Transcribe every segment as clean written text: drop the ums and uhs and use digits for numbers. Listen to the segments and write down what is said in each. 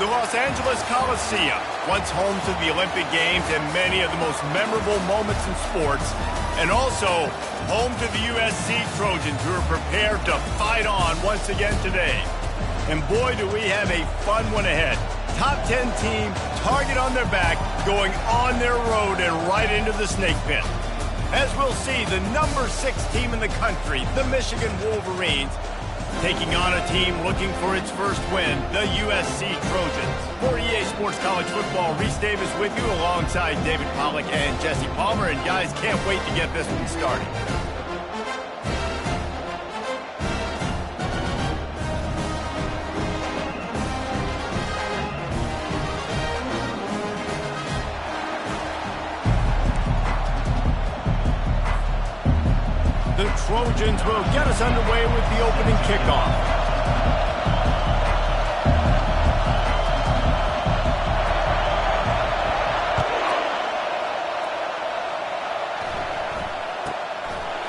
The Los Angeles Coliseum, once home to the Olympic Games and many of the most memorable moments in sports, and also home to the USC Trojans, who are prepared to fight on once again today. And boy, do we have a fun one ahead. Top 10 team, target on their back, going on their road and right into the snake pit. As we'll see, the number 6 team in the country, the Michigan Wolverines, taking on a team looking for its first win, the USC Trojans. For EA Sports College Football, Reese Davis with you alongside David Pollack and Jesse Palmer. And guys, can't wait to get this one started. The Trojans will get us underway with the opening kickoff.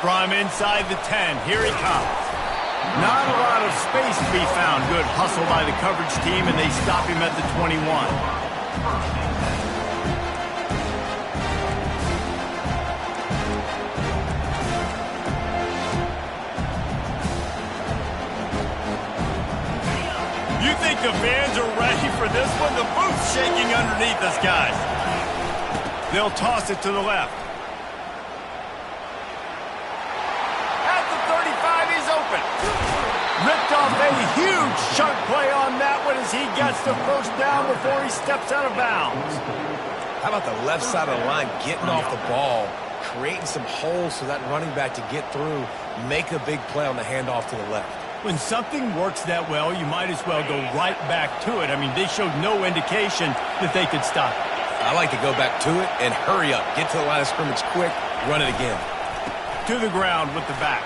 From inside the 10, here he comes. Not a lot of space to be found. Good hustle by the coverage team, and they stop him at the 21. The fans are ready for this one. The booth's shaking underneath us, guys. They'll toss it to the left. At the 35, he's open. Ripped off a huge chunk play on that one as he gets the first down before he steps out of bounds. How about the left side of the line getting off the ball, creating some holes for that running back to get through, make a big play on the handoff to the left. When something works that well, you might as well go right back to it. I mean, they showed no indication that they could stop it. I like to go back to it and hurry up. Get to the line of scrimmage quick, run it again. To the ground with the back.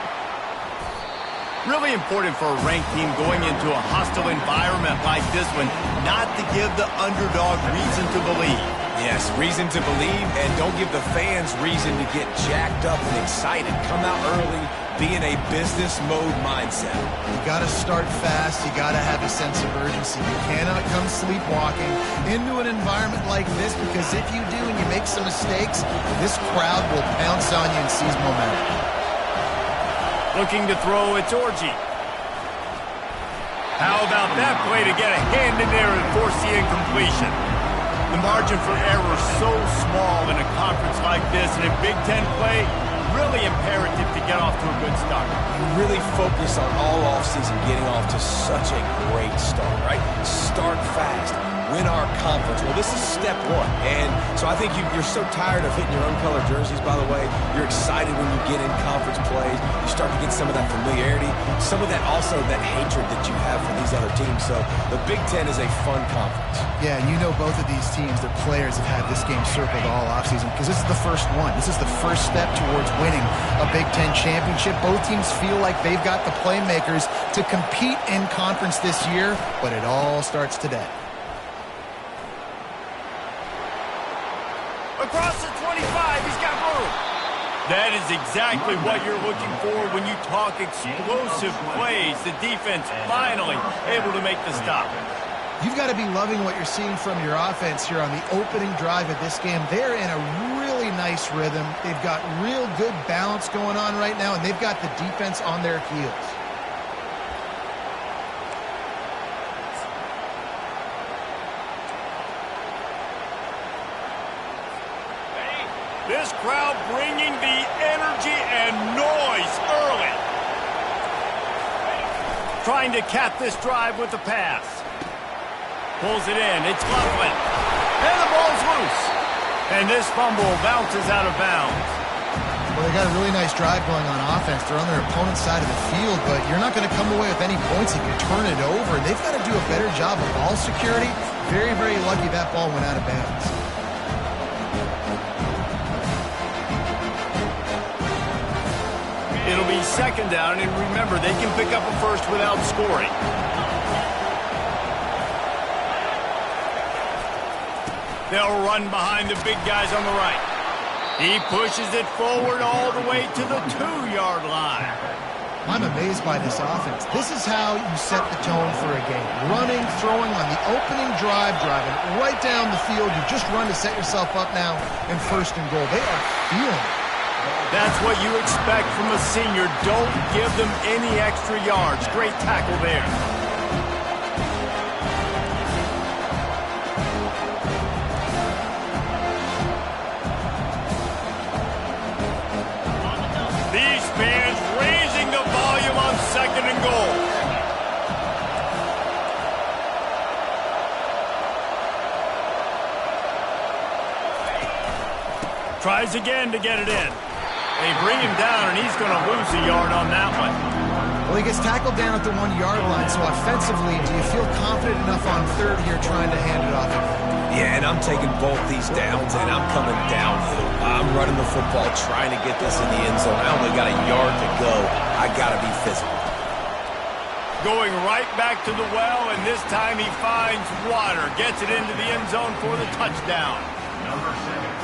Really important for a ranked team going into a hostile environment like this one, not to give the underdog reason to believe. Yes, reason to believe, and don't give the fans reason to get jacked up and excited. Come out early, be in a business mode mindset. You got to start fast. You got to have a sense of urgency. You cannot come sleepwalking into an environment like this, because if you do and you make some mistakes, this crowd will pounce on you and seize momentum. Looking to throw, it's Orji. How about that play to get a hand in there and force the incompletion? The margin for error is so small in a conference like this, and in Big Ten play, really imperative to get off to a good start. You really focus on all offseason getting off to such a great start, right? Start fast. Win our conference. Well, this is step one. And so I think you're so tired of hitting your own color jerseys, by the way. You're excited when you get in conference plays. You start to get some of that familiarity, some of that also that hatred that you have for these other teams. So the Big Ten is a fun conference. Yeah, and you know both of these teams, their players have had this game circled all offseason, because this is the first one. This is the first step towards winning a Big Ten championship. Both teams feel like they've got the playmakers to compete in conference this year, but it all starts today. Across the 25, he's got room. That is exactly what you're looking for when you talk explosive plays. The defense finally able to make the stop. You've got to be loving what you're seeing from your offense here on the opening drive of this game. They're in a really nice rhythm. They've got real good balance going on right now, and they've got the defense on their heels. This crowd bringing the energy and noise early. Trying to cap this drive with the pass. Pulls it in. It's Loveland. And the ball's loose. And this fumble bounces out of bounds. Well, they got a really nice drive going on offense. They're on their opponent's side of the field, but you're not going to come away with any points if you turn it over. They've got to do a better job of ball security. Very, very lucky that ball went out of bounds. It'll be second down, and remember, they can pick up a first without scoring. They'll run behind the big guys on the right. He pushes it forward all the way to the 2-yard line. I'm amazed by this offense. This is how you set the tone for a game. Running, throwing on the opening drive, driving right down the field. You just run to set yourself up now in first and goal. They are feeling it. That's what you expect from a senior. Don't give them any extra yards. Great tackle there. These fans raising the volume on second and goal. Tries again to get it in. They bring him down, and he's going to lose a yard on that one. Well, he gets tackled down at the 1-yard line, so offensively, do you feel confident enough on third here trying to hand it off again? Yeah, and I'm taking both these downs, and I'm coming downhill. I'm running the football, trying to get this in the end zone. I only got a yard to go. I got to be physical. Going right back to the well, and this time he finds water. Gets it into the end zone for the touchdown.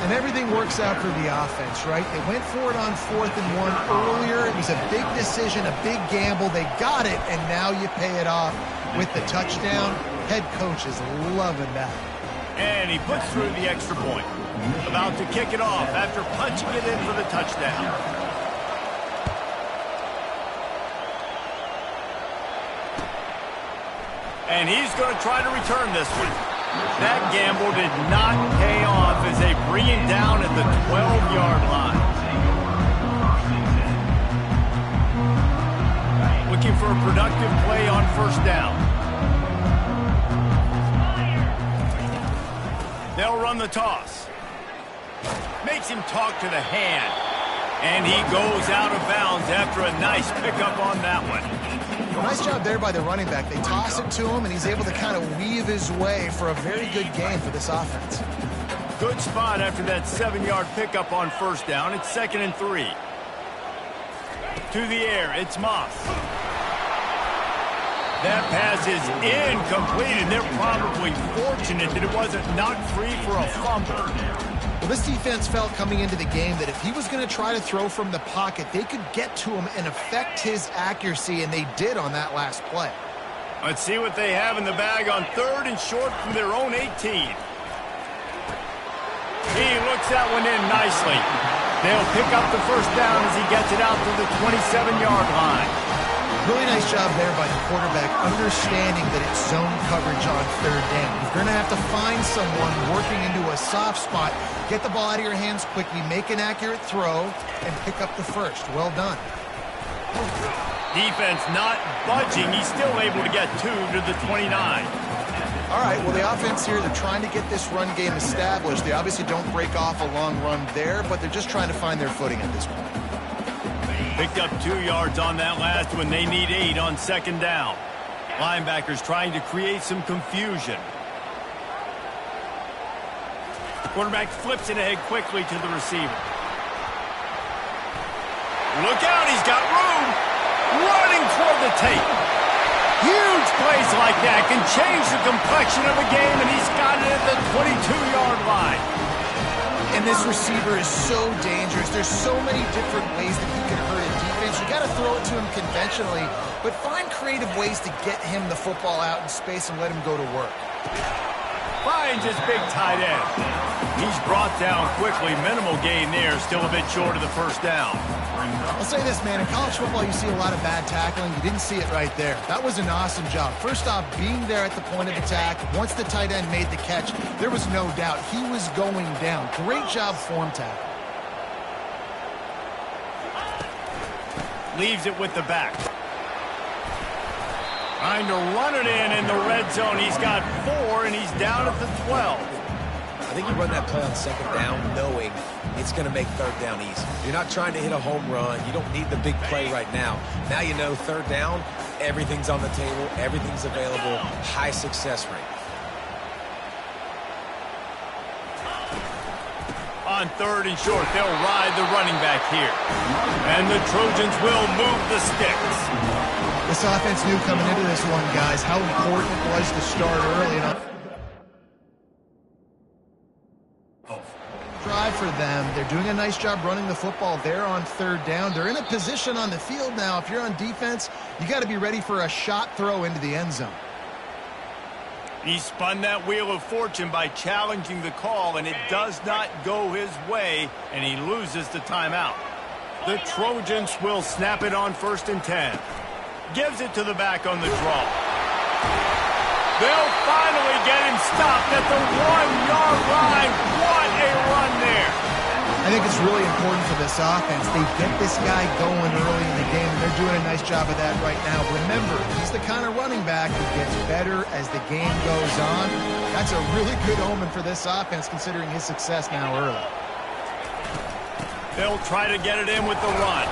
And everything works out for the offense, right? They went for it on 4th and 1 earlier. It was a big decision, a big gamble. They got it, and now you pay it off with the touchdown. Head coach is loving that. And he puts through the extra point. About to kick it off after punching it in for the touchdown. And he's going to try to return this one. That gamble did not pay off as they bring him down at the 12-yard line. Looking for a productive play on first down. They'll run the toss. Makes him talk to the hand. And he goes out of bounds after a nice pickup on that one. Nice job there by the running back. They toss it to him, and he's able to kind of weave his way for a very good game for this offense. Good spot after that 7-yard pickup on first down. It's 2nd and 3. To the air, it's Moss. That pass is incomplete, and they're probably fortunate that it wasn't knocked free for a fumble. Well, this defense felt coming into the game that if he was going to try to throw from the pocket, they could get to him and affect his accuracy, and they did on that last play. Let's see what they have in the bag on 3rd and short from their own 18. He looks that one in nicely. They'll pick up the first down as he gets it out to the 27-yard line. Really nice job there by the quarterback, understanding that it's zone coverage on 3rd down. You're going to have to find someone working into a soft spot, get the ball out of your hands quickly, make an accurate throw, and pick up the first. Well done. Defense not budging. He's still able to get 2 to the 29. All right, well, the offense here, they're trying to get this run game established. They obviously don't break off a long run there, but they're just trying to find their footing at this point. Picked up 2 yards on that last one. They need 8 on 2nd down. Linebackers trying to create some confusion. Quarterback flips it ahead quickly to the receiver. Look out, he's got room. Running toward the tape. Huge plays like that can change the complexion of a game, and he's got it at the 22-yard line. And this receiver is so dangerous. There's so many different ways that he can hurt a defense. You got to throw it to him conventionally, but find creative ways to get him the football out in space and let him go to work. Finds his big tight end. He's brought down quickly. Minimal gain there. Still a bit short of the first down. I'll say this, man. In college football, you see a lot of bad tackling. You didn't see it right there. That was an awesome job. First off, being there at the point of attack. Once the tight end made the catch, there was no doubt he was going down. Great job form tackle. Leaves it with the back. Trying to run it in the red zone. He's got 4, and he's down at the 12. I think you run that play on 2nd down knowing it's going to make 3rd down easy. You're not trying to hit a home run. You don't need the big play right now. Now you know 3rd down, everything's on the table, everything's available, high success rate. On 3rd and short, they'll ride the running back here. And the Trojans will move the sticks. This offense knew coming into this one, guys, how important it was to start early enough. Drive for them. They're doing a nice job running the football. They're on third down. They're in a position on the field now. If you're on defense, you got to be ready for a shot throw into the end zone. He spun that wheel of fortune by challenging the call, and it does not go his way, and he loses the timeout. The Trojans will snap it on 1st and 10. Gives it to the back on the draw. They'll finally get him stopped at the 1-yard line. What a run there. I think it's really important for this offense. They get this guy going early in the game, and they're doing a nice job of that right now. Remember, he's the kind of running back who gets better as the game goes on. That's a really good omen for this offense, considering his success now early. They'll try to get it in with the run.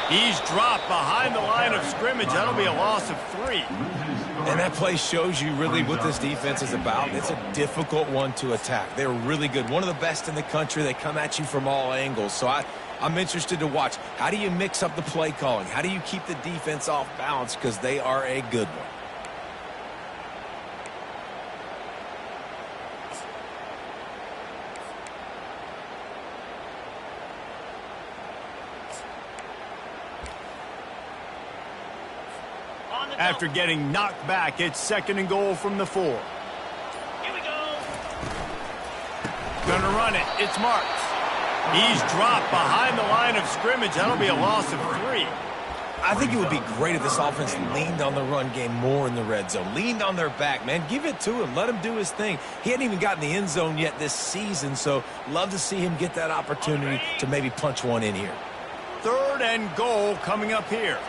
He's dropped behind the line of scrimmage. That'll be a loss of 3. And that play shows you really what this defense is about. It's a difficult one to attack. They're really good. One of the best in the country. They come at you from all angles. So I'm interested to watch. How do you mix up the play calling? How do you keep the defense off balance? Because they are a good one. After getting knocked back, it's 2nd and goal from the 4. Here we go. Gonna run it. It's Marks. He's dropped behind the line of scrimmage. That'll be a loss of 3. I think it would be great if this offense leaned on the run game more in the red zone. Leaned on their back, man. Give it to him. Let him do his thing. He hadn't even gotten the end zone yet this season, so love to see him get that opportunity to maybe punch one in here. 3rd and goal coming up here.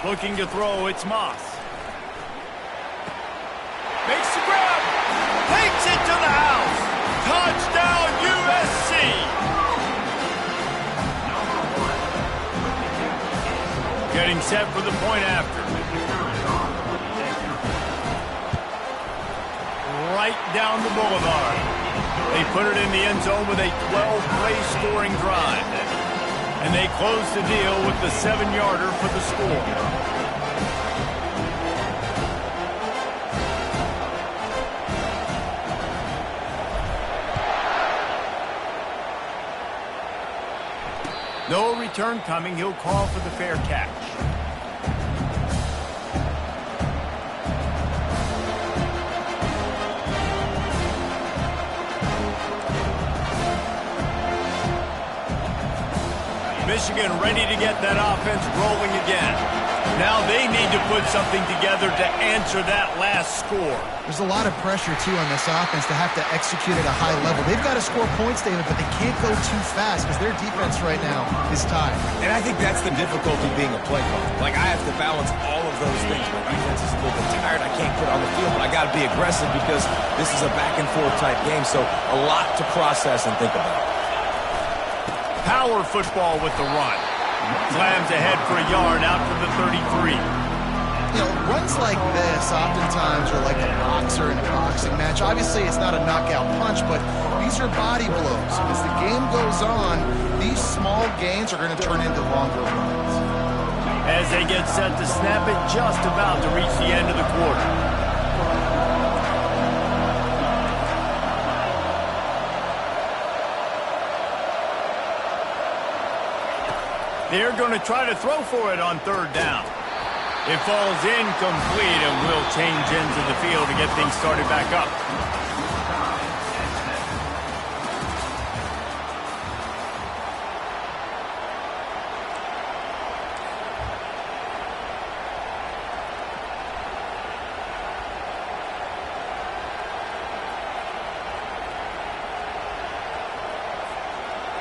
Looking to throw, it's Moss. Makes the grab. Takes it to the house. Touchdown, USC. Getting set for the point after. Right down the boulevard. They put it in the end zone with a 12-play scoring drive. And they close the deal with the 7-yarder for the score. No return coming. He'll call for the fair catch. Michigan ready to get that offense rolling again. Now they need to put something together to answer that last score. There's a lot of pressure, too, on this offense to have to execute at a high level. They've got to score points, David, but they can't go too fast because their defense right now is tied. And I think that's the difficulty being a play caller. Like, I have to balance all of those things. My defense is a little bit tired. I can't put on the field, but I got to be aggressive because this is a back-and-forth type game, so a lot to process and think about. Power football with the run. Slams ahead for a yard out to the 33. You know, runs like this oftentimes are like a boxer in a boxing match. Obviously, it's not a knockout punch, but these are body blows. As the game goes on, these small gains are going to turn into longer runs. As they get set to snap it, just about to reach the end of the quarter. They're going to try to throw for it on 3rd down. It falls incomplete and will change ends of the field to get things started back up.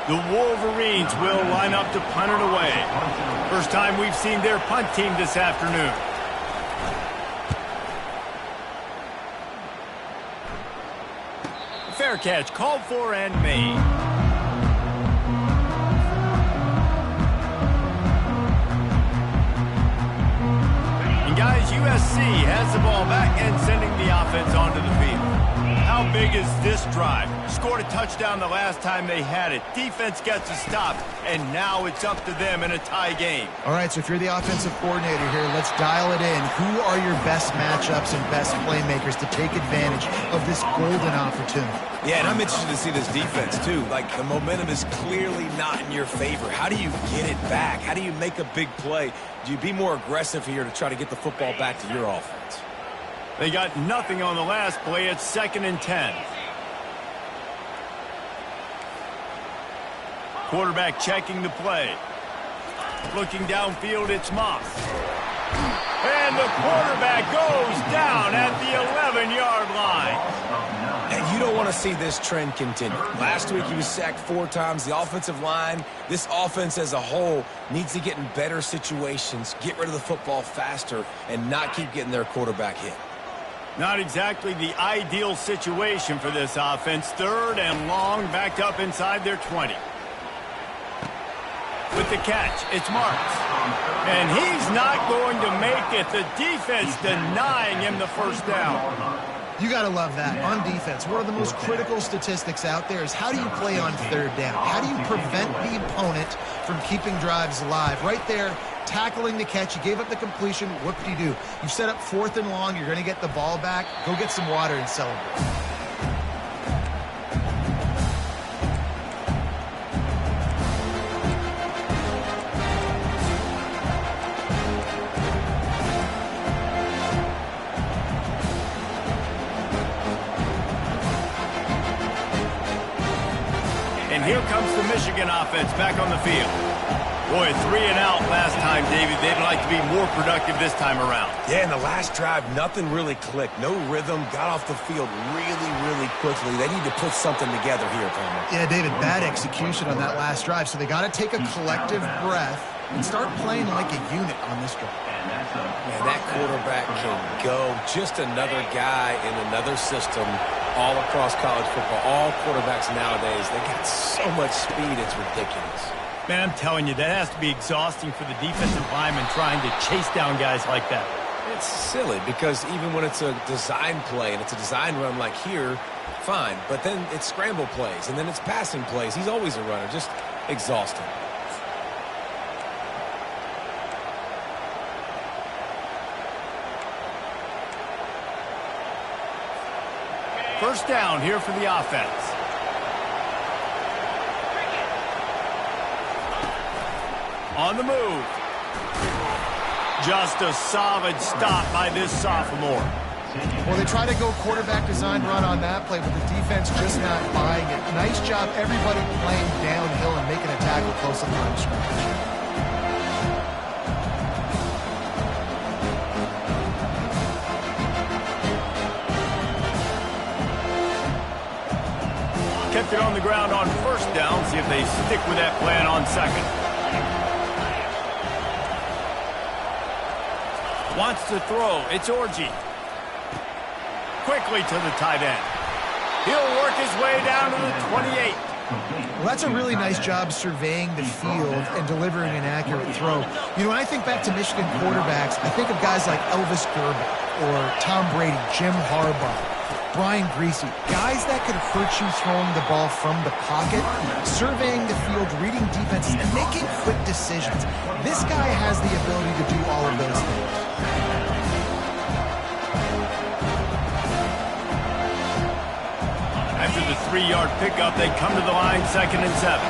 The Wolverines will line up to punt it away. First time we've seen their punt team this afternoon. Fair catch called for and made. And guys, USC has the ball back and sending the offense onto the field. How big is this drive? Scored a touchdown the last time they had it. Defense gets a stop, and now it's up to them in a tie game. All right, so if you're the offensive coordinator here, let's dial it in. Who are your best matchups and best playmakers to take advantage of this golden opportunity? Yeah, and I'm interested to see this defense, too. Like, the momentum is clearly not in your favor. How do you get it back? How do you make a big play? Do you be more aggressive here to try to get the football back to your offense? They got nothing on the last play. It's 2nd and 10. Quarterback checking the play. Looking downfield, it's Moss. And the quarterback goes down at the 11-yard line. And you don't want to see this trend continue. Last week he was sacked 4 times. The offensive line, this offense as a whole, needs to get in better situations, get rid of the football faster, and not keep getting their quarterback hit. Not exactly the ideal situation for this offense. 3rd and long, backed up inside their 20. With the catch, it's Marks. And he's not going to make it. The defense denying him the first down. You got to love that. On defense, one of the most critical statistics out there is how do you play on 3rd down? How do you prevent the opponent from keeping drives alive? Right there, tackling the catch. You gave up the completion. What do you do? You set up 4th and long. You're going to get the ball back. Go get some water and celebrate. Here comes the Michigan offense back on the field. Boy, 3 and out last time, David. They'd like to be more productive this time around. Yeah, in the last drive, nothing really clicked. No rhythm, got off the field really quickly. They need to put something together here, Palmer. Yeah, David, bad execution on that last drive. So they got to take a collective breath and start playing like a unit on this drive. Man, that quarterback can go. Just another guy in another system all across college football. All quarterbacks nowadays, they got so much speed, it's ridiculous. Man, I'm telling you, that has to be exhausting for the defensive lineman trying to chase down guys like that. It's silly because even when it's a design play and it's a design run like here, fine. But then it's scramble plays and then it's passing plays. He's always a runner, just exhausting. First down here for the offense. On the move. Just a solid stop by this sophomore. Well, they try to go quarterback design run on that play, but the defense just not buying it. Nice job, everybody playing downhill and making a tackle close to the line of scrimmage. Kept it on the ground on first down. See if they stick with that plan on 2nd. Wants to throw. It's Orji. Quickly to the tight end. He'll work his way down to the 28. Well, that's a really nice job surveying the field and delivering an accurate throw. You know, when I think back to Michigan quarterbacks, I think of guys like Elvis Gerber or Tom Brady, Jim Harbaugh, Brian Griese, guys that could hurt you throwing the ball from the pocket, surveying the field, reading defenses, and making quick decisions. This guy has the ability to do all of those things. After the 3-yard pickup, they come to the line, 2nd and 7.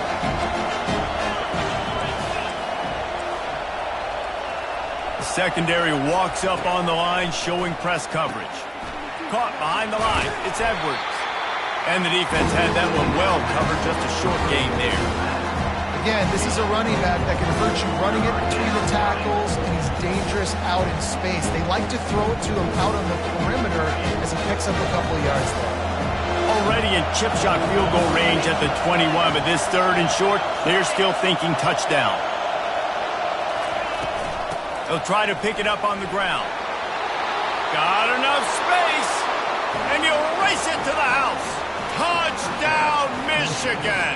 The secondary walks up on the line, showing press coverage. Caught behind the line. It's Edwards. And the defense had that one well covered. Just a short gain there. Again, this is a running back that can hurt you running it between the tackles, and he's dangerous out in space. They like to throw it to him out on the perimeter as he picks up a couple of yards there. Already in chip shot field goal range at the 21, but this 3rd and short, they're still thinking touchdown. They'll try to pick it up on the ground. Got enough space, and you'll race it to the house. Touchdown, Michigan!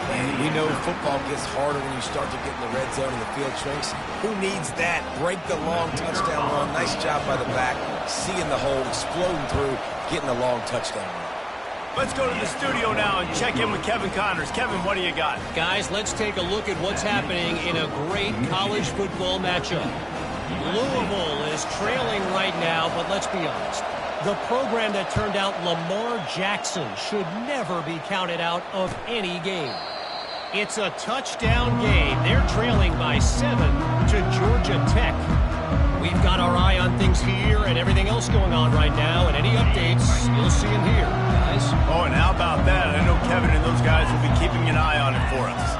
And we know football gets harder when you start to get in the red zone and the field shrinks. Who needs that? Break the long touchdown run. Nice job by the back, seeing the hole, exploding through. getting a long touchdown run. Let's go to the studio now and check in with Kevin Connors. Kevin, what do you got? Guys, let's take a look at what's happening in a great college football matchup. Louisville is trailing right now, but let's be honest. The program that turned out Lamar Jackson should never be counted out of any game. It's a touchdown game. They're trailing by 7 to Georgia Tech. We've got our eye on things here and everything else going on right now, and any updates, you'll see them here, guys. Oh, and how about that? I know Kevin and those guys will be keeping an eye on it for us.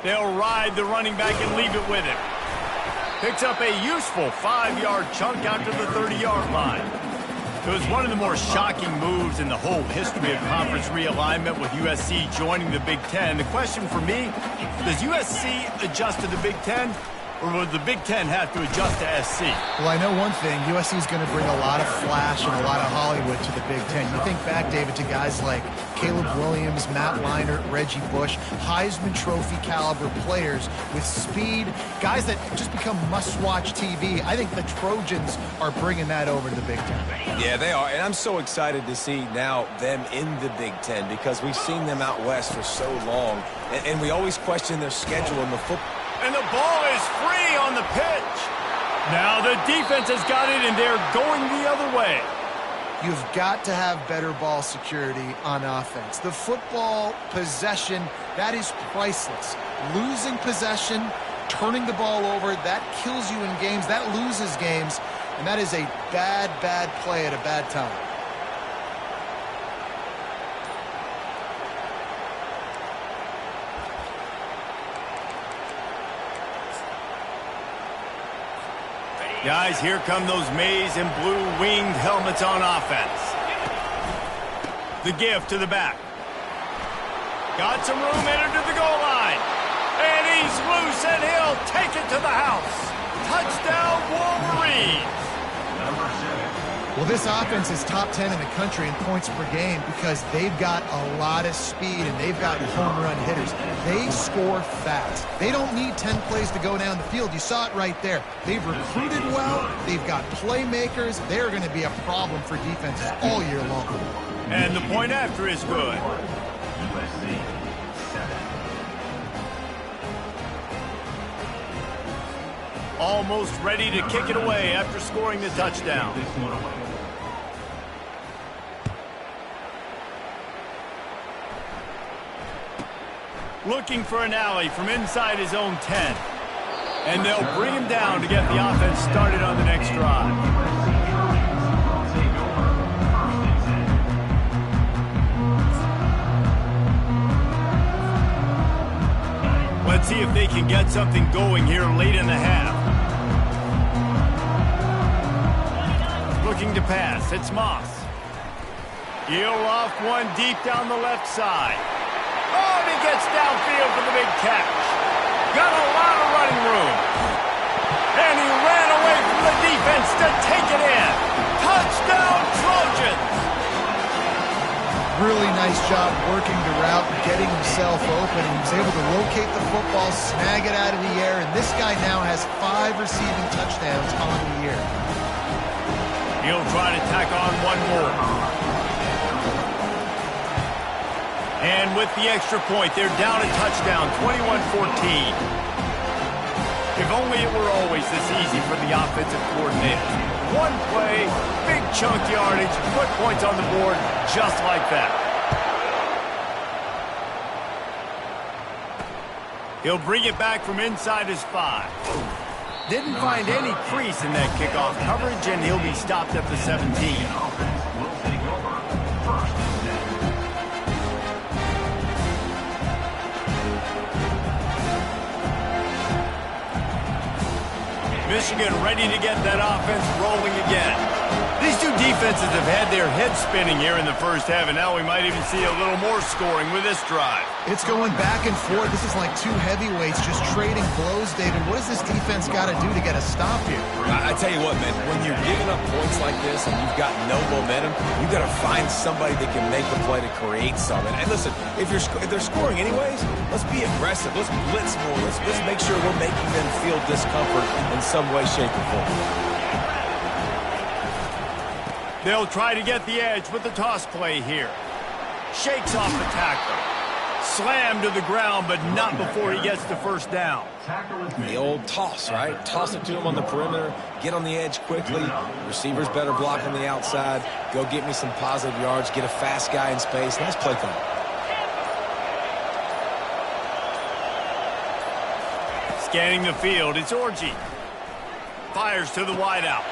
They'll ride the running back and leave it with him. Picks up a useful 5-yard chunk out to the 30-yard line. It was one of the more shocking moves in the whole history of conference realignment with USC joining the Big Ten. The question for me, does USC adjust to the Big Ten, or will the Big Ten have to adjust to SC? Well, I know one thing. USC is going to bring a lot of flash and a lot of Hollywood to the Big Ten. You think back, David, to guys like Caleb Williams, Matt Leinart, Reggie Bush, Heisman Trophy caliber players with speed, guys that just become must-watch TV. I think the Trojans are bringing that over to the Big Ten. Yeah, they are, and I'm so excited to see now them in the Big Ten because we've seen them out west for so long, and we always question their schedule in the football. And the ball is free on the pitch. Now the defense has got it, and they're going the other way. You've got to have better ball security on offense. The football possession, that is priceless. Losing possession, turning the ball over, that kills you in games. That loses games, and that is a bad, bad play at a bad time. Guys, here come those maize and blue winged helmets on offense. The give to the back. Got some room, entered to the goal line. And he's loose, and he'll take it to the house. Touchdown, Wolverines. Well, this offense is top 10 in the country in points per game because they've got a lot of speed and they've got home run hitters. They score fast. They don't need 10 plays to go down the field. You saw it right there. They've recruited well. They've got playmakers. They're going to be a problem for defenses all year long. And the point after is good. Almost ready to kick it away after scoring the touchdown. Looking for an alley from inside his own 10. And they'll bring him down to get the offense started on the next drive. Let's see if they can get something going here late in the half. Looking to pass. It's Moss. He'll off one deep down the left side. Oh, and he gets downfield for the big catch. Got a lot of running room. And he ran away from the defense to take it in. Touchdown, Trojans! Really nice job working the route, getting himself open, and he was able to locate the football, snag it out of the air, and this guy now has 5 receiving touchdowns on the year. He'll try to tack on one more. And with the extra point, they're down a touchdown, 21-14. If only it were always this easy for the offensive coordinator. One play, big chunk yardage, put points on the board just like that. He'll bring it back from inside his 5. Didn't find any crease in that kickoff coverage, and he'll be stopped at the 17. Michigan ready to get that offense rolling again. These two defenses have had their heads spinning here in the first half, and now we might even see a little more scoring with this drive. It's going back and forth. This is like two heavyweights just trading blows, David. What does this defense got to do to get a stop here? I tell you what, man, when you're giving up points like this and you've got no momentum, you've got to find somebody that can make the play to create something. And listen, if they're scoring anyways, let's be aggressive. Let's blitz more. Let's make sure we're making them feel discomfort in some way, shape, or form. They'll try to get the edge with the toss play here. Shakes off the tackle. Slammed to the ground, but not before he gets the first down. The old toss, right? Toss it to him on the perimeter, get on the edge quickly. Receivers better block on the outside. Go get me some positive yards, get a fast guy in space. Nice play call. Scanning the field, it's Orji. Fires to the wideout.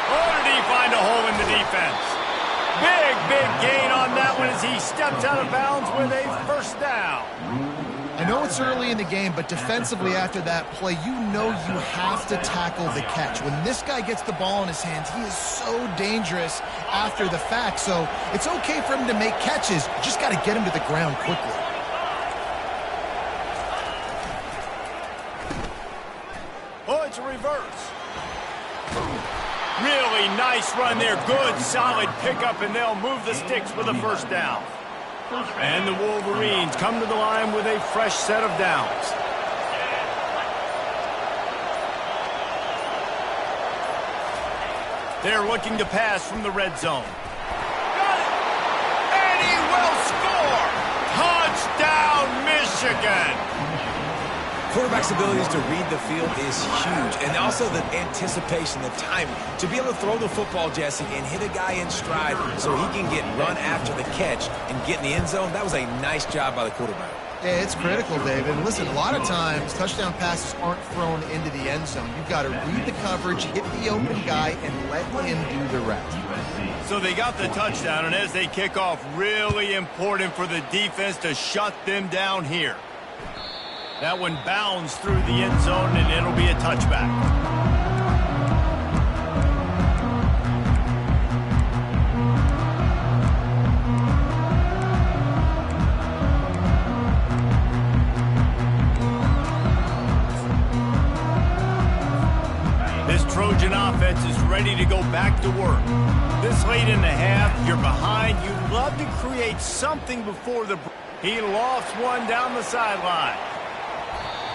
Oh, did he find a hole in the defense? Big gain on that one as he steps out of bounds with a first down. I know it's early in the game, but defensively after that play, you know you have to tackle the catch. When this guy gets the ball in his hands, he is so dangerous after the fact. So it's okay for him to make catches. You just got to get him to the ground quickly. Oh, it's a reverse. Really nice run there. Good, solid pickup, and they'll move the sticks with a first down. And the Wolverines come to the line with a fresh set of downs. They're looking to pass from the red zone. Got it! And he will score! Touchdown, Michigan! Quarterback's abilities to read the field is huge, and also the anticipation, the timing. To be able to throw the football, Jesse, and hit a guy in stride so he can get run after the catch and get in the end zone, that was a nice job by the quarterback. Yeah, it's critical, David. And listen, a lot of times, touchdown passes aren't thrown into the end zone. You've got to read the coverage, hit the open guy, and let him do the rest. So they got the touchdown, and as they kick off, really important for the defense to shut them down here. That one bounds through the end zone, and it'll be a touchback. This Trojan offense is ready to go back to work. This late in the half, you're behind. You'd love to create something before the break. He lofts one down the sideline.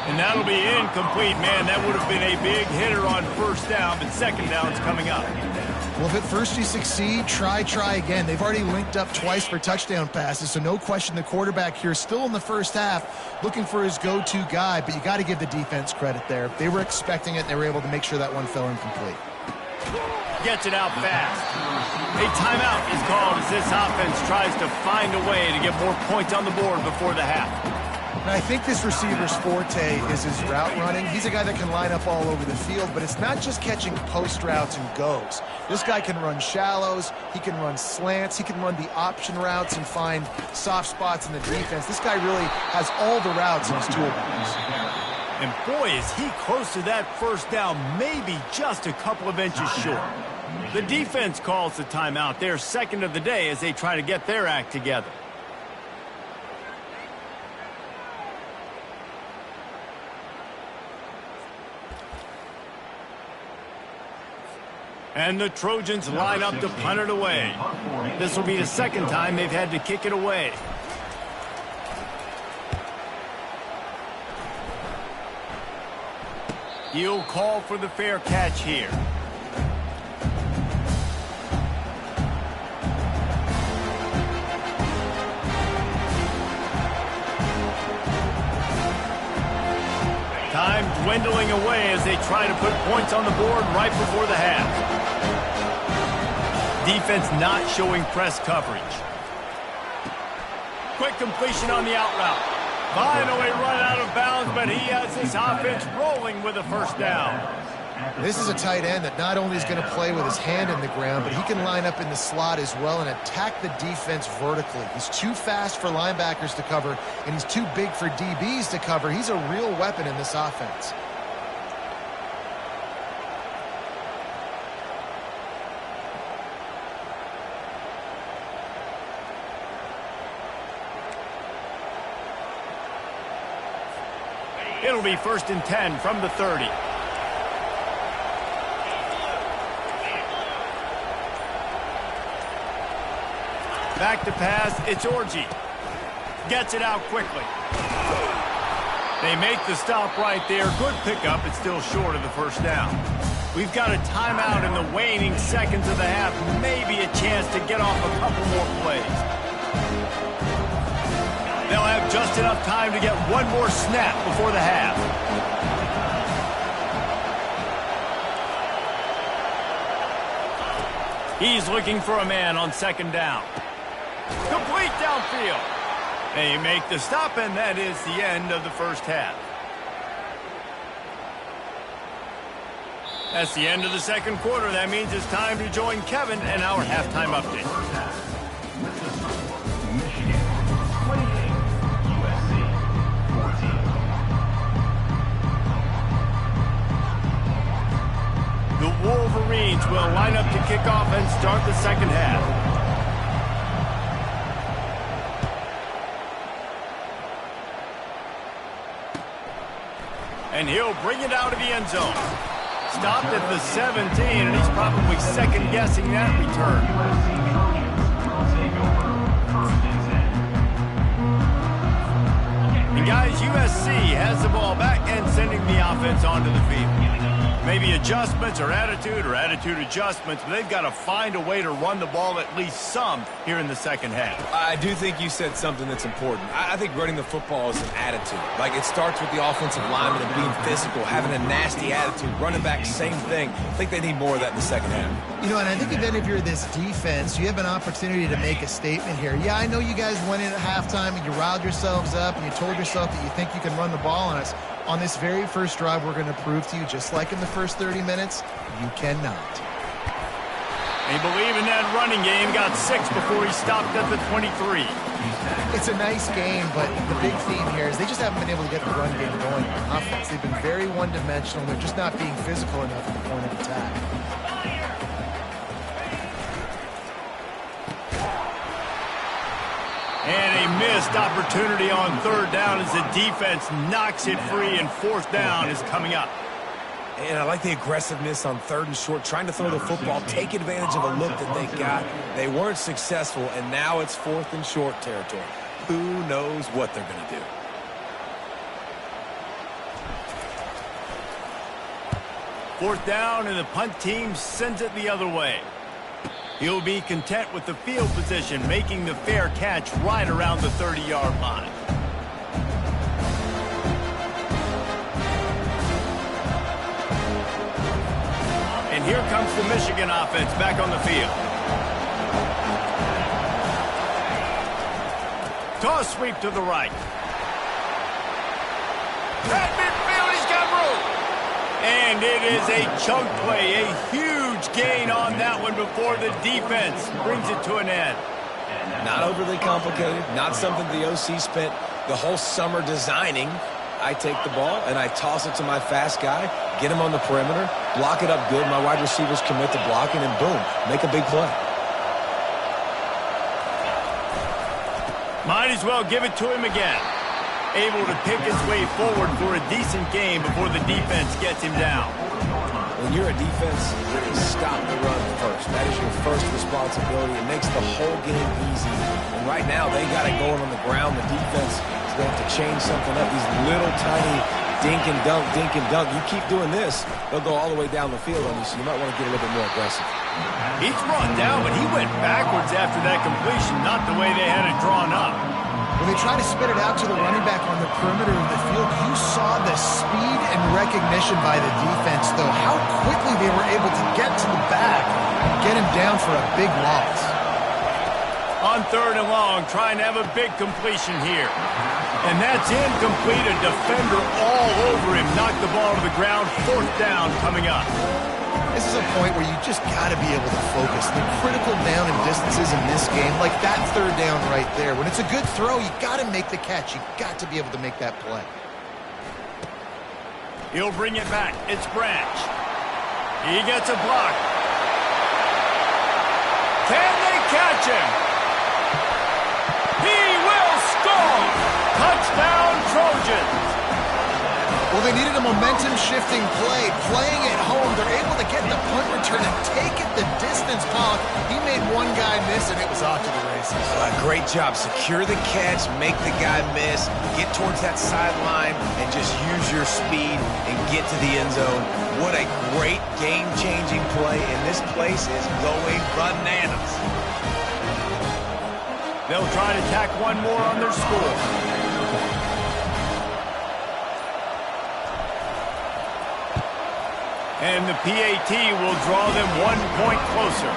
And that'll be incomplete. Man, that would have been a big hitter on first down, but second down's coming up. Well, if at first you succeed, try again. They've already linked up twice for touchdown passes, so no question the quarterback here still in the first half looking for his go-to guy, but you got to give the defense credit there. They were expecting it, and they were able to make sure that one fell incomplete. Gets it out fast. A timeout is called as this offense tries to find a way to get more points on the board before the half. And I think this receiver's forte is his route running. He's a guy that can line up all over the field, but it's not just catching post routes and goes. This guy can run shallows, he can run slants, he can run the option routes and find soft spots in the defense. This guy really has all the routes in his toolbox. And boy, is he close to that first down, maybe just a couple of inches short. The defense calls the timeout. They're second of the day as they try to get their act together. And the Trojans line up to punt it away. This will be the second time they've had to kick it away. He'll call for the fair catch here. Time dwindling away as they try to put points on the board right before the half. Defense not showing press coverage. Quick completion on the out route. Finally run out of bounds, but he has this offense rolling with a first down. This is a tight end that not only is going to play with his hand in the ground, but he can line up in the slot as well and attack the defense vertically. He's too fast for linebackers to cover, and he's too big for DBs to cover. He's a real weapon in this offense. It'll be 1st and 10 from the 30. Back to pass, it's Orji. Gets it out quickly. They make the stop right there. Good pickup, it's still short of the first down. We've got a timeout in the waning seconds of the half. Maybe a chance to get off a couple more plays. They'll have just enough time to get one more snap before the half. He's looking for a man on second down. Complete downfield. They make the stop, and that is the end of the first half. That's the end of the second quarter. That means it's time to join Kevin and our halftime update. The Wolverines will line up to kick off and start the second half. And he'll bring it out of the end zone. Stopped at the 17, and he's probably second-guessing that return. And guys, USC has the ball back and sending the offense onto the field. Maybe adjustments or attitude adjustments, but they've got to find a way to run the ball at least some here in the second half. I do think you said something that's important. I think running the football is an attitude. Like, it starts with the offensive lineman and being physical, having a nasty attitude. Running back, same thing. I think they need more of that in the second half. You know, and I think even if you're this defense, you have an opportunity to make a statement here. Yeah, I know you guys went in at halftime and you riled yourselves up and you told yourself that you think you can run the ball on us. On this very first drive, we're going to prove to you, just like in the first 30 minutes, you cannot. They believe in that running game. Got 6 before he stopped at the 23. It's a nice game, but the big theme here is they just haven't been able to get the run game going on offense. They've been very one-dimensional. They're just not being physical enough at the point of attack. And a missed opportunity on third down as the defense knocks it free, and fourth down is coming up. And I like the aggressiveness on third and short, trying to throw the football, take advantage of a look that they got. They weren't successful, and now it's fourth and short territory. Who knows what they're going to do? Fourth down, and the punt team sends it the other way. He'll be content with the field position, making the fair catch right around the 30-yard line. And here comes the Michigan offense back on the field. Toss sweep to the right. At midfield, he's got room. And it is a chunk play, a huge gain on that one before the defense brings it to an end. Not overly complicated, not something the OC spent the whole summer designing. I take the ball and I toss it to my fast guy, get him on the perimeter, block it up good. My wide receivers commit to blocking, and boom, make a big play. Might as well give it to him again. Able to pick his way forward for a decent game before the defense gets him down. When you're a defense, it is stop the run first. That is your first responsibility. It makes the whole game easy. And right now, they got it going on the ground. The defense is going to have to change something up. These little tiny dink and dunk, dink and dunk. You keep doing this, they'll go all the way down the field on you, so you might want to get a little bit more aggressive. He's brought down, but he went backwards after that completion, not the way they had it drawn up. When they try to spit it out to the running back on the perimeter of the field, you saw the speed and recognition by the defense, though, how quickly they were able to get to the back and get him down for a big loss. On third and long, trying to have a big completion here. And that's incomplete. A defender all over him. Knocked the ball to the ground. Fourth down coming up. This is a point where you just got to be able to focus. The critical down and distances in this game, like that third down right there. When it's a good throw, you got to make the catch. You got to be able to make that play. He'll bring it back. It's Branch. He gets a block. Can they catch him? He will score! Touchdown, Trojans! Well, they needed a momentum-shifting play. Playing at home, they're able to get the punt return and take it the distance. Pollock, he made one guy miss, and it was off to the races. Great job. Secure the catch, make the guy miss, get towards that sideline, and just use your speed and get to the end zone. What a great game-changing play, and this place is going bananas. They'll try to tack one more on their score. And the PAT will draw them 1 point closer.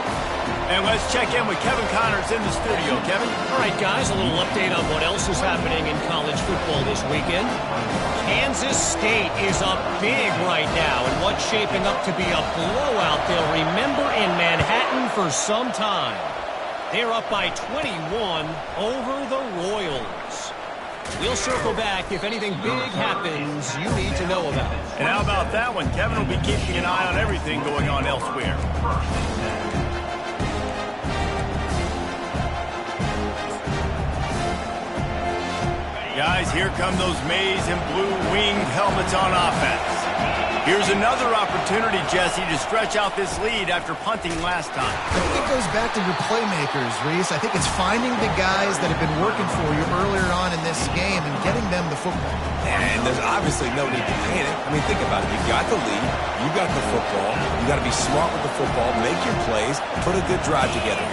And let's check in with Kevin Connors in the studio. Kevin? All right, guys, a little update on what else is happening in college football this weekend. Kansas State is up big right now in what's shaping up to be a blowout they'll remember in Manhattan for some time. They're up by 21 over the Royals. We'll circle back if anything big happens you need to know about. And how about that one? Kevin will be keeping an eye on everything going on elsewhere. Guys, here come those maize and blue winged helmets on offense. Here's another opportunity, Jesse, to stretch out this lead after punting last time. I think it goes back to your playmakers, Reese. I think it's finding the guys that have been working for you earlier on in this game and getting them the football. And there's obviously no need to panic. I mean, think about it. You got the lead. You got the football. You got to be smart with the football. Make your plays. Put a good drive together.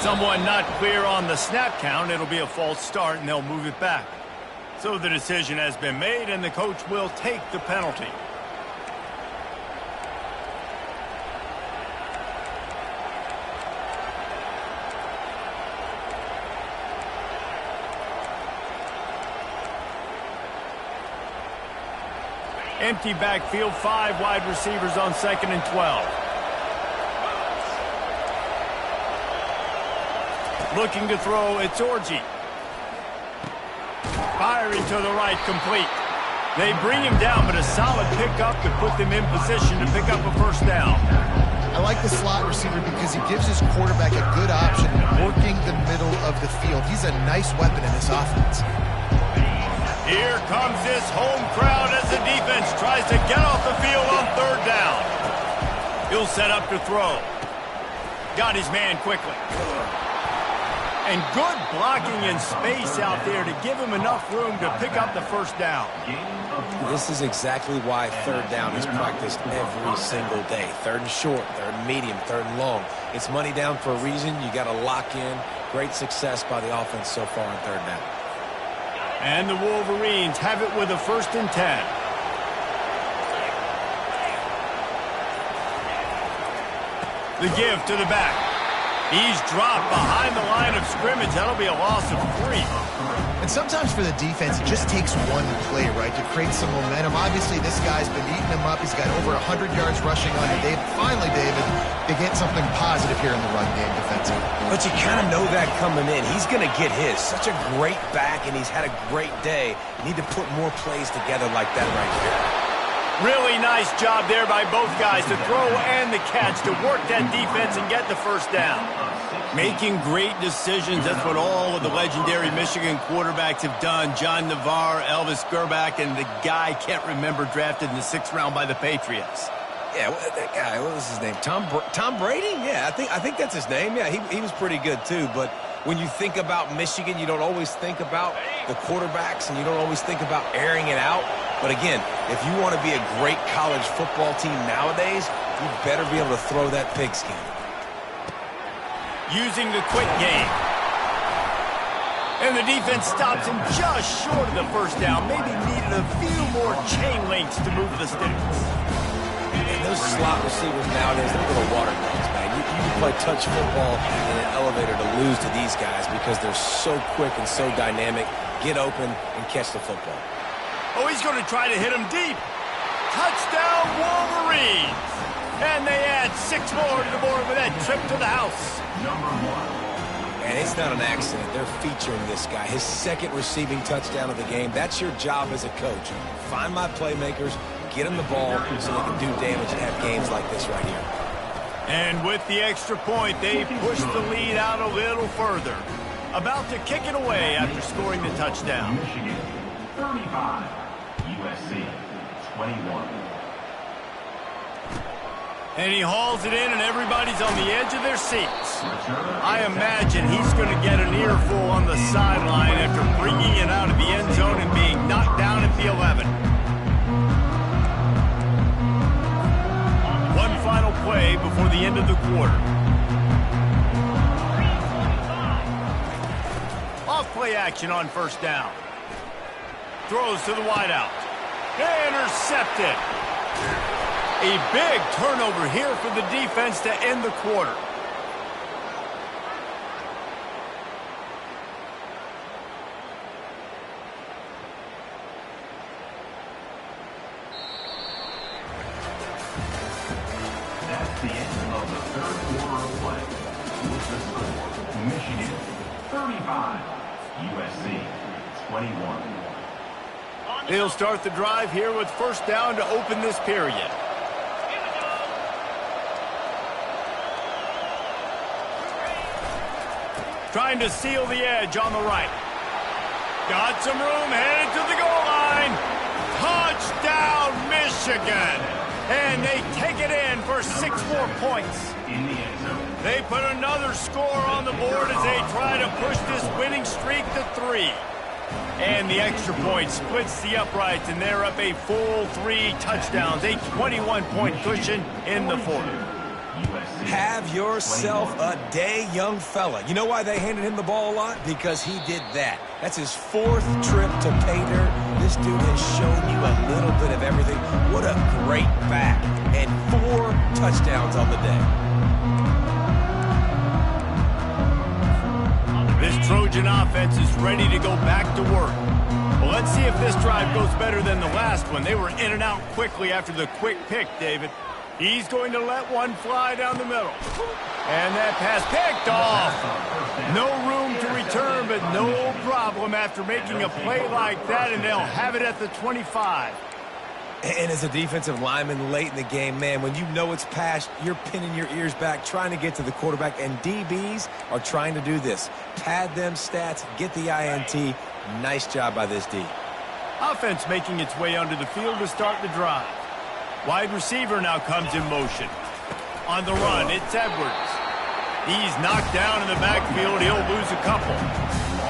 Someone not clear on the snap count. It'll be a false start, and they'll move it back. So the decision has been made, and the coach will take the penalty. Empty backfield, 5 wide receivers on 2nd and 12. Looking to throw, it's Orji. Firing to the right, complete. They bring him down, but a solid pickup to put them in position to pick up a first down. I like the slot receiver because he gives his quarterback a good option working the middle of the field. He's a nice weapon in this offense. Here comes this home crowd as the defense tries to get off the field on 3rd down. He'll set up to throw. Got his man quickly. And good blocking in space out there to give him enough room to pick up the first down. This is exactly why 3rd down is practiced every single day. 3rd and short, 3rd and medium, 3rd and long. It's money down for a reason. You got to lock in. Great success by the offense so far on 3rd down. And the Wolverines have it with a 1st and 10. The give to the back. He's dropped behind the line of scrimmage. That'll be a loss of 3. And sometimes for the defense, it just takes one play, right, to create some momentum. Obviously, this guy's been eating him up. He's got over 100 yards rushing on you. Finally, David, they get something positive here in the run game defensively. But you kind of know that coming in. He's going to get his. Such a great back, and he's had a great day. Need to put more plays together like that right here. Really nice job there by both guys to throw and the catch to work that defense and get the first down. Making great decisions, that's what all of the legendary Michigan quarterbacks have done. John Navarre, Elvis Gerbach, and the guy, can't remember, drafted in the 6th round by the Patriots. Yeah, that guy, what was his name? Tom Brady? Yeah, I think that's his name. Yeah, he was pretty good too. But when you think about Michigan, you don't always think about the quarterbacks, and you don't always think about airing it out. But again, if you want to be a great college football team nowadays, you better be able to throw that pigskin. Using the quick game. And the defense stops him just short of the first down. Maybe needed a few more chain links to move the sticks. And those slot receivers nowadays, they're little water guns, man. You can play touch football in an elevator to lose to these guys because they're so quick and so dynamic. Get open and catch the football. Oh, he's going to try to hit him deep. Touchdown, Wolverines. And they add 6 more to the board with that trip to the house. And it's not an accident. They're featuring this guy. His 2nd receiving touchdown of the game. That's your job as a coach. Find my playmakers, get them the ball so they can do damage and have games like this right here. And with the extra point, they push the lead out a little further. About to kick it away after scoring the touchdown. Michigan, 35, USC. 21. And he hauls it in, and everybody's on the edge of their seats. I imagine he's going to get an earful on the sideline after bringing it out of the end zone and being knocked down at the 11. One final play before the end of the quarter. Off play action on first down. Throws to the wideout. Intercepted. A big turnover here for the defense to end the quarter. That's the end of the third quarter of play. With the score, Michigan 35, USC 21. They'll start the drive here with first down to open this period. Trying to seal the edge on the right. Got some room, headed to the goal line. Touchdown, Michigan. And they take it in for 6 more points. In the end zone. They put another score on the board as they try to push this winning streak to 3. And the extra point splits the uprights, and they're up a full 3 touchdowns, a 21-point cushion in the fourth. Have yourself a day, young fella. You know why they handed him the ball a lot? Because he did that. That's his 4th trip to pay dirt. This dude has shown you a little bit of everything. What a great back. And 4 touchdowns on the day. This Trojan offense is ready to go back to work. Well, let's see if this drive goes better than the last one. They were in and out quickly after the quick pick, David. He's going to let one fly down the middle. And that pass picked off. No room to return, but no problem after making a play like that, and they'll have it at the 25. And as a defensive lineman late in the game, man, when you know it's past, you're pinning your ears back, trying to get to the quarterback, and DBs are trying to do this. Pad them stats, get the INT. Nice job by this D. Offense making its way onto the field to start the drive. Wide receiver now comes in motion. On the run, it's Edwards. He's knocked down in the backfield. He'll lose a couple.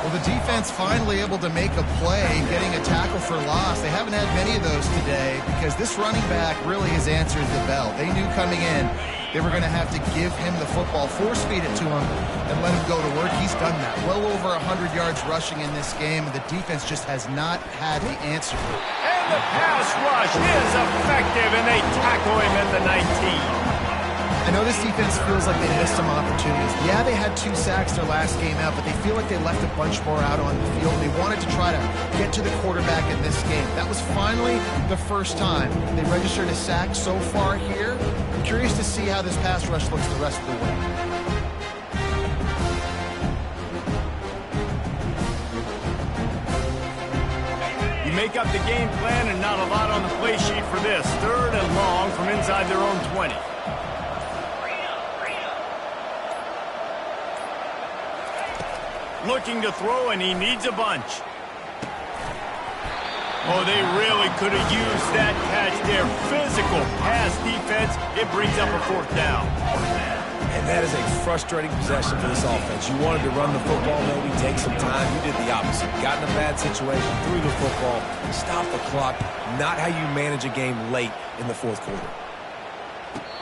Well, the defense finally able to make a play, getting a tackle for loss. They haven't had many of those today because this running back really has answered the bell. They knew coming in they were going to have to give him the football, force feed it to him, and let him go to work. He's done that. Well over 100 yards rushing in this game. The defense just has not had the answer. And the pass rush is effective, and they tackle him at the 19. I know this defense feels like they missed some opportunities. Yeah, they had 2 sacks their last game out, but they feel like they left a bunch more out on the field. They wanted to try to get to the quarterback in this game. That was finally the first time they registered a sack so far here. I'm curious to see how this pass rush looks the rest of the way. You make up the game plan and not a lot on the play sheet for this. 3rd and long from inside their own 20. Looking to throw, and he needs a bunch. Oh, they really could have used that catch there. Physical pass defense. It brings up a 4th down. And that is a frustrating possession for this offense. You wanted to run the football, maybe take some time. You did the opposite. Got in a bad situation, threw the football, stopped the clock. Not how you manage a game late in the 4th quarter.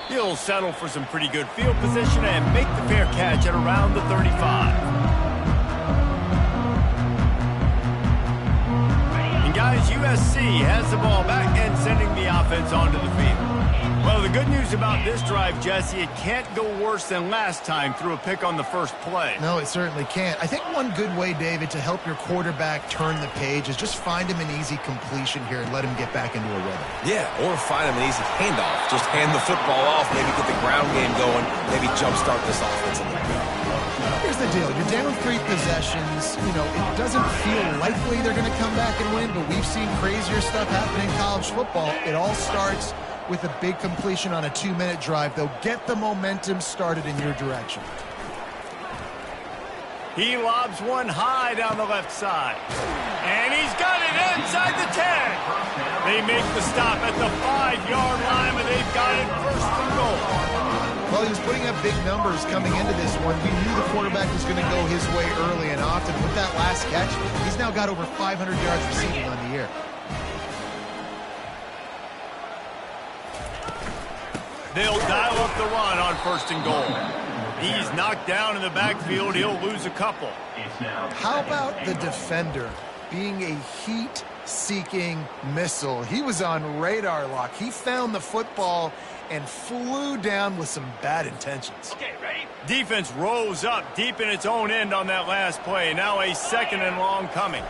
He'll settle for some pretty good field position and make the fair catch at around the 35. Guys, USC has the ball back and sending the offense onto the field. Well, the good news about this drive, Jesse, it can't go worse than last time through a pick on the first play. No, it certainly can't. I think one good way, David, to help your quarterback turn the page is just find him an easy completion here and let him get back into a rhythm. Yeah, or find him an easy handoff. Just hand the football off, maybe get the ground game going, maybe jumpstart this offense a little bit. Here's the deal. You're down 3 possessions. You know, it doesn't feel likely they're going to come back and win, but we've seen crazier stuff happen in college football. It all starts with a big completion on a 2-minute drive. They'll get the momentum started in your direction. He lobs one high down the left side. And he's got it inside the 10. They make the stop at the 5-yard line, and they've got it first and goal. Well, he was putting up big numbers coming into this one. We knew the quarterback was going to go his way early and often. With that last catch, he's now got over 500 yards receiving on the year. They'll dial up the run on first and goal. He's knocked down in the backfield. He'll lose a couple. How about the defender being a heat-seeking missile? He was on radar lock. He found the football and flew down with some bad intentions. Okay, ready? Defense rose up deep in its own end on that last play. Now a second and long coming.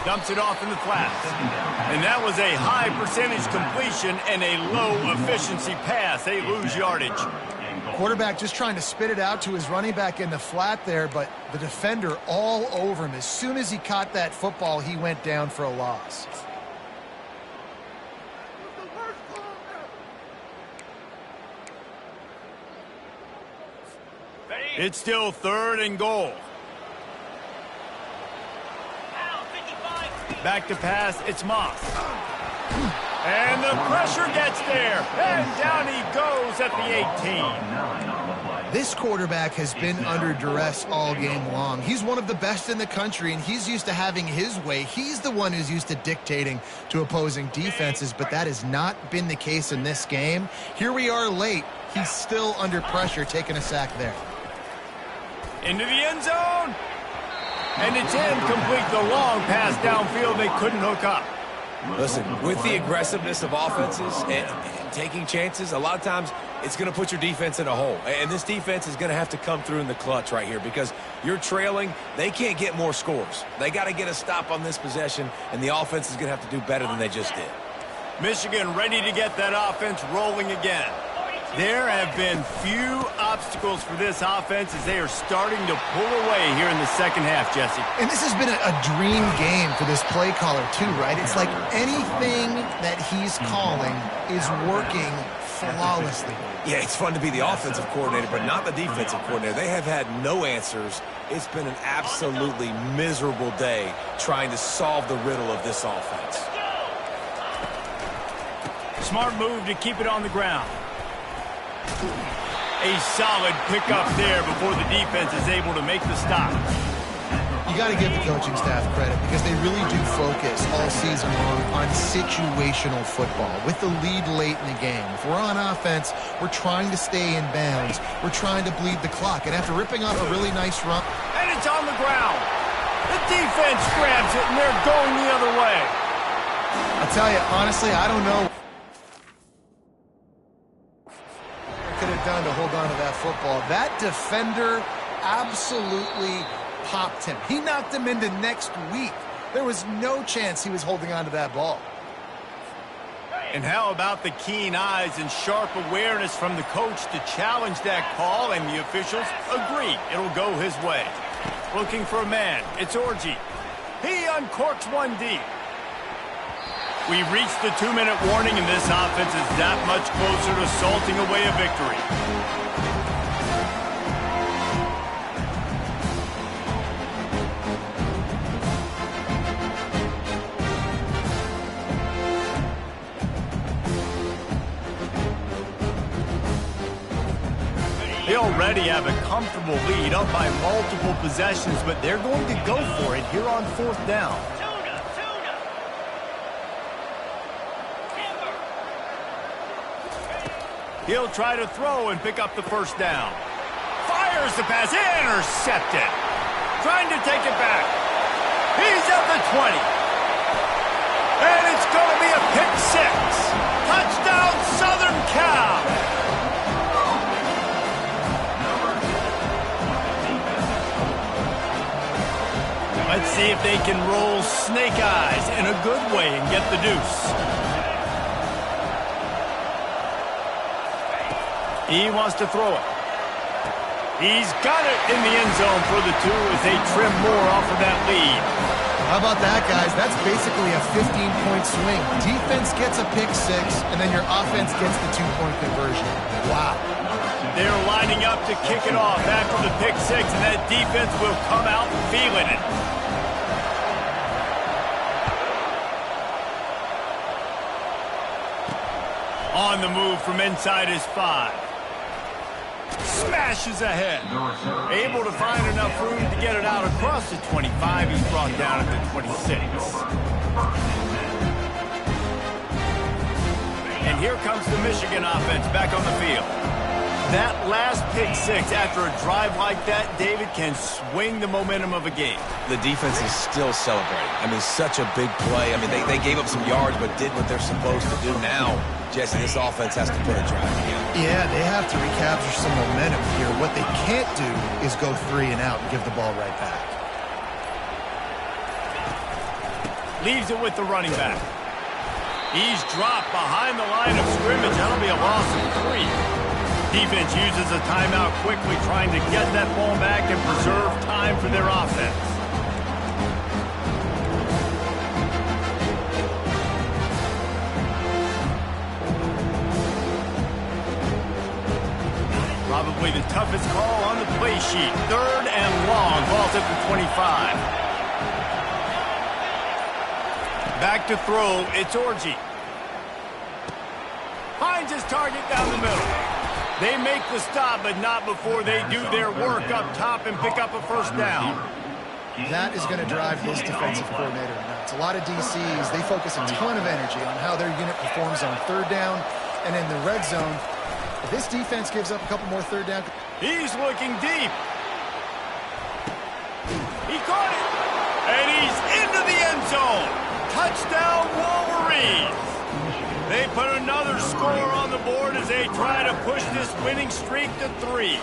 Dumps it off in the flats. And that was a high percentage completion and a low efficiency pass. They lose yardage. Quarterback just trying to spit it out to his running back in the flat there, but the defender all over him. As soon as he caught that football, he went down for a loss. It's still third and goal. Back to pass, it's Moss. And the pressure gets there. And down he goes at the 18. This quarterback has been under duress all game long. He's one of the best in the country, and he's used to having his way. He's the one who's used to dictating to opposing defenses, but that has not been the case in this game. Here we are late. He's still under pressure, taking a sack there. Into the end zone. And it's incomplete. The long pass downfield. They couldn't hook up. Listen, with the aggressiveness of offenses and taking chances, a lot of times it's going to put your defense in a hole. And this defense is going to have to come through in the clutch right here because you're trailing. They can't get more scores. They got to get a stop on this possession, and the offense is going to have to do better than they just did. Michigan ready to get that offense rolling again. There have been few obstacles for this offense as they are starting to pull away here in the second half, Jesse. And this has been a dream game for this play caller, too, right? It's like anything that he's calling is working flawlessly. Yeah, it's fun to be the offensive coordinator, but not the defensive coordinator. They have had no answers. It's been an absolutely miserable day trying to solve the riddle of this offense. Smart move to keep it on the ground. A solid pickup there before the defense is able to make the stop. You got to give the coaching staff credit because they really do focus all season long on situational football. With the lead late in the game, if we're on offense, we're trying to stay in bounds. We're trying to bleed the clock. And after ripping off a really nice run... And it's on the ground. The defense grabs it, and they're going the other way. I'll tell you, honestly, I don't know could have done to hold on to that football. That defender absolutely popped him. He knocked him into next week. There was no chance he was holding on to that ball. And how about the keen eyes and sharp awareness from the coach to challenge that call, and the officials agree it'll go his way. Looking for a man. It's Orji. He uncorks one deep. We reached the 2-minute warning, and this offense is that much closer to salting away a victory. They already have a comfortable lead up by multiple possessions, but they're going to go for it here on fourth down. He'll try to throw and pick up the first down. Fires the pass, intercepted. Trying to take it back. He's at the 20. And it's going to be a pick six. Touchdown, Southern Cal. Let's see if they can roll snake eyes in a good way and get the deuce. He wants to throw it. He's got it in the end zone for the two as they trim more off of that lead. How about that, guys? That's basically a 15-point swing. Defense gets a pick six, and then your offense gets the 2-point conversion. Wow. They're lining up to kick it off after the pick six, and that defense will come out feeling it. On the move from inside his 5. Smashes ahead. Able to find enough room to get it out across the 25. He's brought down at the 26. And here comes the Michigan offense back on the field. That last pick six after a drive like that, David, can swing the momentum of a game. The defense is still celebrating. I mean, such a big play. I mean, they gave up some yards but did what they're supposed to do. Now, Jesse, this offense has to put a drive together. Yeah, they have to recapture some momentum here. What they can't do is go 3 and out and give the ball right back. Leaves it with the running back. He's dropped behind the line of scrimmage. That'll be a loss of 3. Defense uses a timeout quickly, trying to get that ball back and preserve time for their offense. Probably the toughest call on the play sheet. 3rd and long. Ball's at the 25. Back to throw. It's Orji. Finds his target down the middle. They make the stop, but not before they do their work up top and pick up a first down. That is going to drive this defensive coordinator nuts. A lot of DCs, they focus a ton of energy on how their unit performs on 3rd down and in the red zone. If this defense gives up a couple more 3rd down. He's looking deep. He caught it. And he's into the end zone. Touchdown, Wolverines. They put another score on the board as they try to push this winning streak to 3.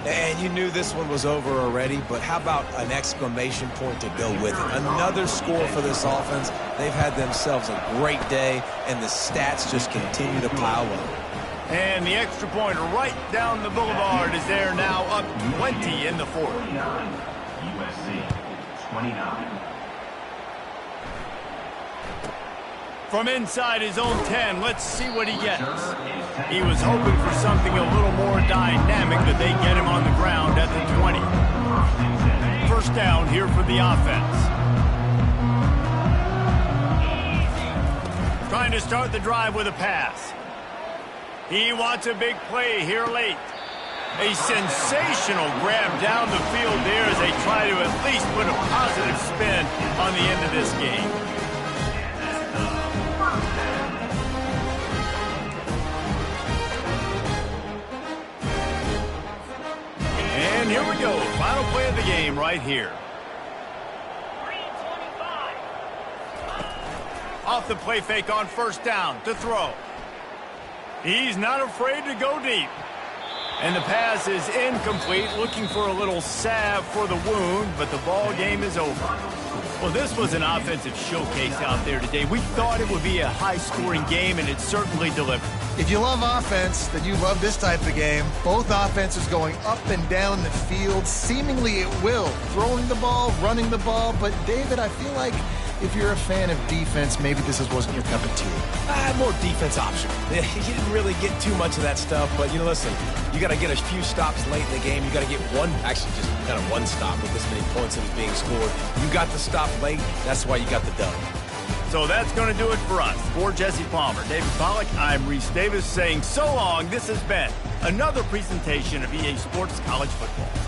And you knew this one was over already, but how about an exclamation point to go with it? Another score for this offense. They've had themselves a great day, and the stats just continue to pile up. And the extra point right down the boulevard is there now, up 20 in the 4th. USC 29. From inside his own 10, let's see what he gets. He was hoping for something a little more dynamic, but they get him on the ground at the 20. First down here for the offense. Trying to start the drive with a pass. He wants a big play here late. A sensational grab down the field there as they try to at least put a positive spin on the end of this game. And here we go. Final play of the game right here. Off the play fake on first down to throw. He's not afraid to go deep. And the pass is incomplete, looking for a little salve for the wound, but the ball game is over. Well, this was an offensive showcase out there today. We thought it would be a high-scoring game, and it certainly delivered. If you love offense, then you love this type of game. Both offenses going up and down the field, seemingly at will. Throwing the ball, running the ball. But, David, I feel like if you're a fan of defense, maybe this wasn't your cup of tea. More defense option. You didn't really get too much of that stuff, but, you know, listen, you got to get a few stops late in the game. You got to get one, actually just kind of one stop with this many points that was being scored. You got the stop late. That's why you got the dub. So that's going to do it for us. For Jesse Palmer, David Pollack, I'm Reese Davis saying so long. This has been another presentation of EA Sports College Football.